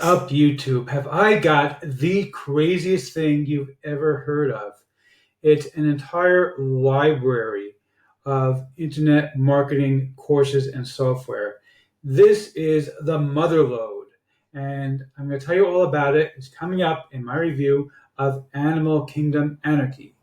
Up YouTube, have I got the craziest thing you've ever heard of? It's an entire library of internet marketing courses and software. This is the motherlode, and I'm going to tell you all about it. It's coming up in my review of Animal Kingdom Anarchy.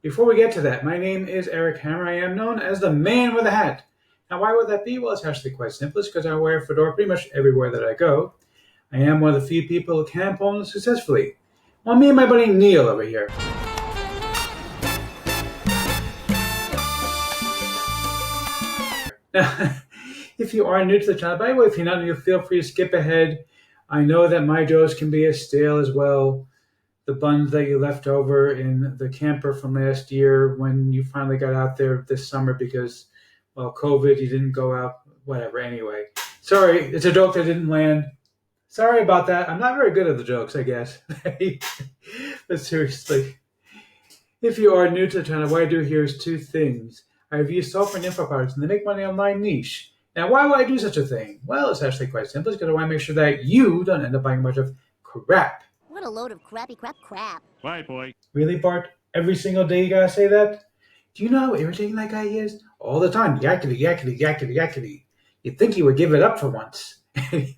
Before we get to that, my name is Eric Hammer. I am known as the man with a hat. Now, why would that be? Well, it's actually quite simple. It's because I wear a fedora pretty much everywhere that I go. I am one of the few people who can phone successfully. Well, me and my buddy Neil over here. Now, if you are new to the channel, by the way, if you're not new, feel free to skip ahead. I know that my jokes can be as stale as well. The buns that you left over in the camper from last year when you finally got out there this summer because, well, COVID, you didn't go out, whatever, anyway. Sorry, it's a joke that didn't land. Sorry about that. I'm not very good at the jokes, I guess. But seriously, if you are new to the channel, what I do here is two things. I review software and info products and they make money online niche. Now, why would I do such a thing? Well, it's actually quite simple. It's because I want to make sure that you don't end up buying a bunch of crap. What a load of crappy crap. Right, boy. Really, Bart? Every single day you gotta say that? Do you know how irritating that guy is? All the time. Yakety, yakety, yakety, yakety. You'd think he would give it up for once. The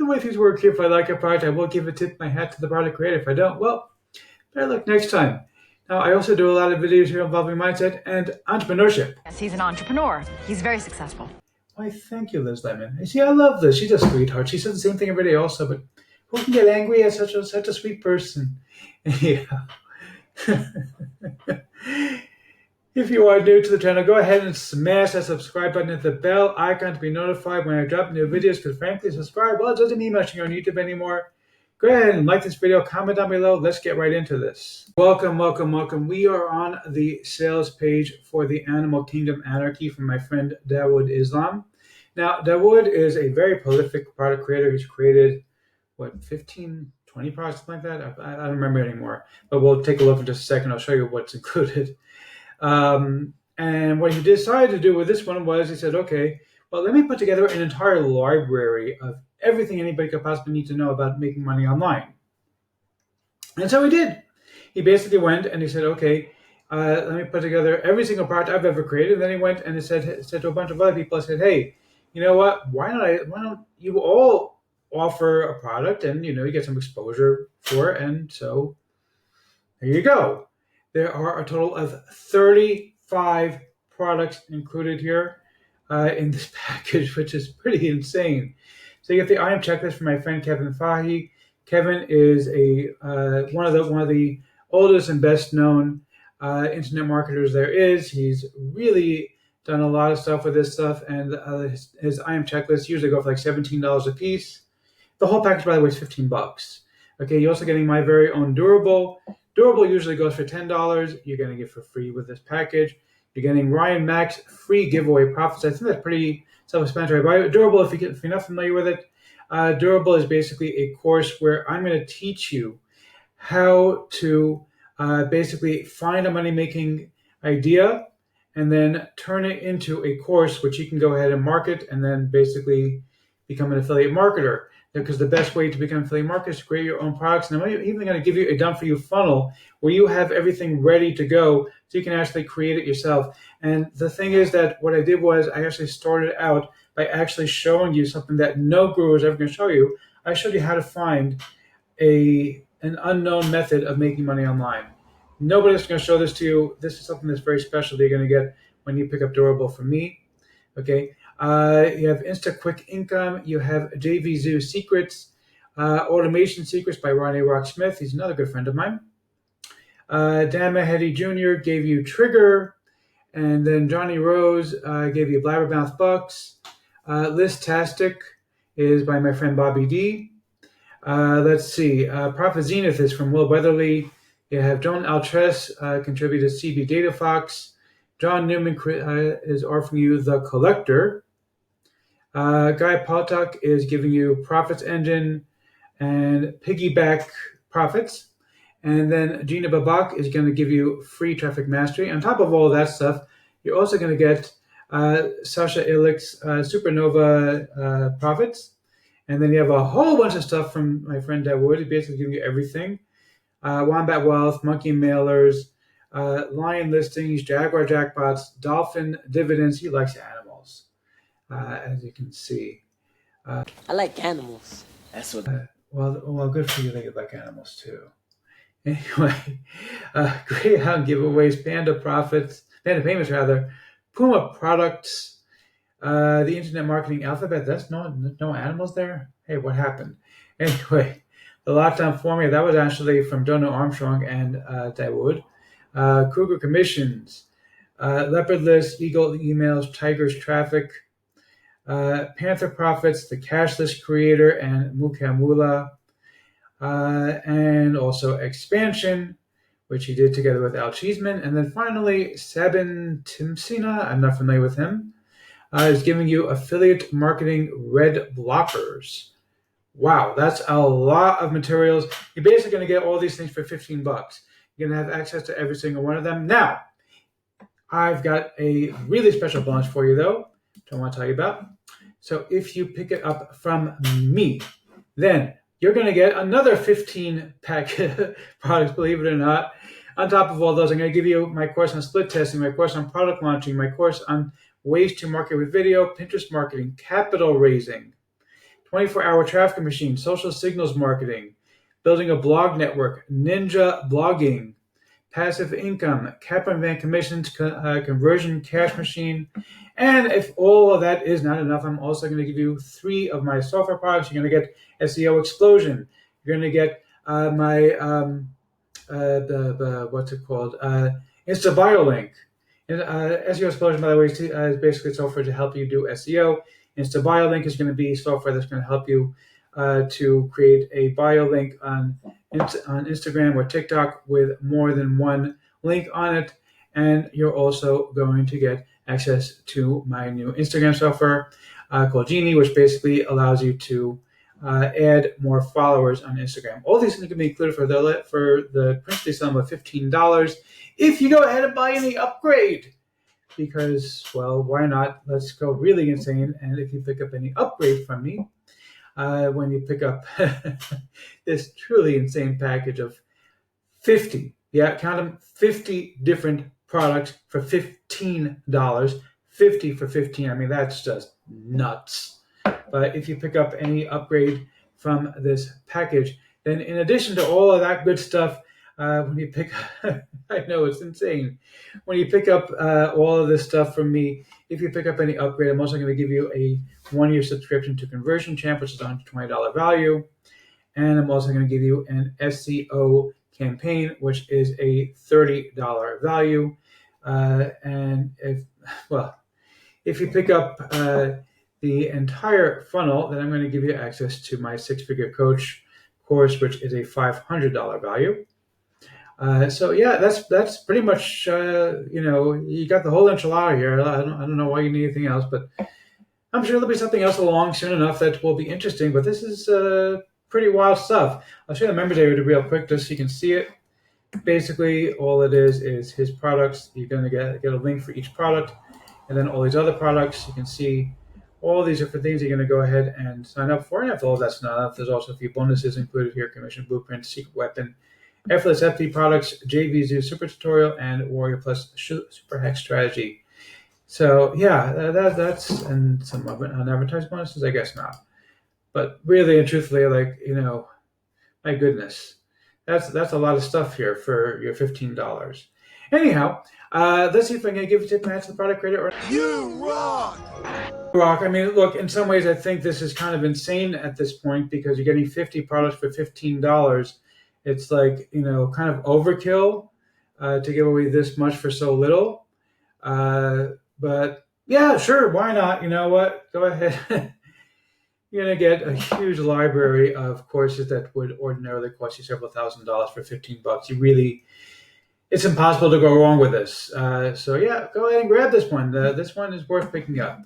way things work here, if I like a product, I will give a tip my hat to the product creator. If I don't, well, better luck next time. Now, I also do a lot of videos here involving mindset and entrepreneurship. Yes, he's an entrepreneur. He's very successful. Why, thank you, Liz Lemon. You see, I love Liz. She's a sweetheart. She says the same thing every day also, but who can get angry at such a sweet person? Yeah. If you are new to the channel, go ahead and smash that subscribe button and the bell icon to be notified when I drop new videos, because frankly, subscribe, well, it doesn't mean much on YouTube anymore. Go ahead and like this video, comment down below. Let's get right into this. Welcome, welcome, welcome. We are on the sales page for the Animal Kingdom Anarchy from my friend Dawood Islam. Now, Dawood is a very prolific product creator. He's created, 15, 20 products, something like that? I don't remember anymore. But we'll take a look in just a second. I'll show you what's included. And what he decided to do with this one was he said, okay, well, let me put together an entire library of everything anybody could possibly need to know about making money online. And so he did. He basically went and he said, okay, let me put together every single product I've ever created. And then he went and he said to a bunch of other people, I said, hey, you know what? Why don't you all offer a product and, you get some exposure for it. And so there you go. There are a total of 35 products included here in this package, which is pretty insane. So you get the item checklist from my friend Kevin Fahy. Kevin is one of the oldest and best known internet marketers there is. He's really done a lot of stuff with this stuff, and his item checklist usually go for like $17 a piece. The whole package, by the way, is $15. Okay, you're also getting my very own Durable. Durable usually goes for $10. You're getting it for free with this package. You're getting Ryan Mack's free giveaway profits. I think that's pretty self-explanatory. But Durable, if you're not familiar with it, Durable is basically a course where I'm going to teach you how to basically find a money-making idea and then turn it into a course which you can go ahead and market and then basically become an affiliate marketer. Because the best way to become an affiliate marketer is to create your own products. And I'm even going to give you a done-for-you funnel where you have everything ready to go so you can actually create it yourself. And the thing is that what I did was I actually started out by actually showing you something that no guru is ever going to show you. I showed you how to find an unknown method of making money online. Nobody's going to show this to you. This is something that's very special that you're going to get when you pick up Durable from me. Okay. You have Insta Quick Income. You have JV Zoo Secrets, Automation Secrets by Ronnie Rock Smith. He's another good friend of mine. Dan Mahedi Jr. gave you Trigger, and then Johnny Rose gave you Blabbermouth Bucks. Listastic is by my friend Bobby D. Let's see. Profit Zenith is from Will Weatherly. You have Joan Altress contributed CB Data Fox. John Newman is offering you The Collector. Guy Paltak is giving you Profits Engine, and piggyback profits. And then Gina Babak is going to give you free traffic mastery. On top of all that stuff, you're also going to get Sasha Illick's Supernova profits. And then you have a whole bunch of stuff from my friend Dawood. He basically gives you everything. Wombat Wealth, Monkey Mailers, Lion Listings, Jaguar Jackpots, Dolphin Dividends. He likes animals, as you can see. I like animals. That's what. Well, good for you that you like animals too. Anyway, Greyhound giveaways, Panda payments rather, Puma products, the Internet Marketing Alphabet. That's no animals there. Hey, what happened? Anyway, the lockdown formula that was actually from Donna Armstrong and Dawood. Kruger Commissions, Leopard List, Eagle Emails, Tigers Traffic, Panther Profits, the Cashless Creator, and Mukamula. And also Expansion, which he did together with Al Cheeseman. And then finally, Sabin Timsina, I'm not familiar with him, is giving you affiliate marketing red blockers. Wow, that's a lot of materials. You're basically going to get all these things for $15. You're going to have access to every single one of them. Now, I've got a really special bonus for you, though, which I want to tell you about. So if you pick it up from me, then you're going to get another 15 pack products, believe it or not. On top of all those, I'm going to give you my course on split testing, my course on product launching, my course on ways to market with video, Pinterest marketing, capital raising, 24-hour traffic machine, social signals marketing, building a blog network, ninja blogging, passive income, Campervan Commissions, conversion cash machine. And if all of that is not enough, I'm also going to give you 3 of my software products. You're going to get SEO Explosion. You're going to get my, what's it called? InstaBioLink. SEO Explosion, by the way, is basically software to help you do SEO. InstaBioLink is going to be software that's going to help you to create a bio link on Instagram or TikTok with more than one link on it. And you're also going to get access to my new Instagram software called Genie, which basically allows you to add more followers on Instagram. All these things can be included for the princely sum of $15 if you go ahead and buy any upgrade. Because, well, why not? Let's go really insane. And if you pick up any upgrade from me, when you pick up this truly insane package of 50, count them, 50 different products for $15, 50 for 15. I mean, that's just nuts. But if you pick up any upgrade from this package, then in addition to all of that good stuff, when you pick I know it's insane. When you pick up all of this stuff from me, if you pick up any upgrade, I'm also going to give you a 1-year subscription to Conversion Champ, which is a $120 value. And I'm also going to give you an SEO campaign, which is a $30 value. And if you pick up the entire funnel, then I'm going to give you access to my 6-figure coach course, which is a $500 value. So yeah, that's pretty much you got the whole enchilada here. I don't know why you need anything else, but I'm sure there'll be something else along soon enough that will be interesting. But this is pretty wild stuff. I'll show you the members area real quick just so you can see it. Basically, all it is his products. You're going to get a link for each product, and then all these other products. You can see all these different things you're going to go ahead and sign up for. And if all that's not enough, there's also a few bonuses included here: Commission Blueprint, Secret Weapon, Effortless FP products, JV Zoo Super Tutorial, and Warrior Plus Super Hack Strategy. So yeah, that's and some unadvertised bonuses, I guess not. But really and truthfully, my goodness, that's a lot of stuff here for your $15. Anyhow, let's see if I can give a tip and answer the product creator. You rock! I mean, look, in some ways, I think this is kind of insane at this point because you're getting 50 products for $15. It's like, kind of overkill to give away this much for so little. But yeah, sure, why not? You know what? Go ahead. You're going to get a huge library of courses that would ordinarily cost you several $1,000s for $15. It's impossible to go wrong with this. So yeah, go ahead and grab this one. This one is worth picking up.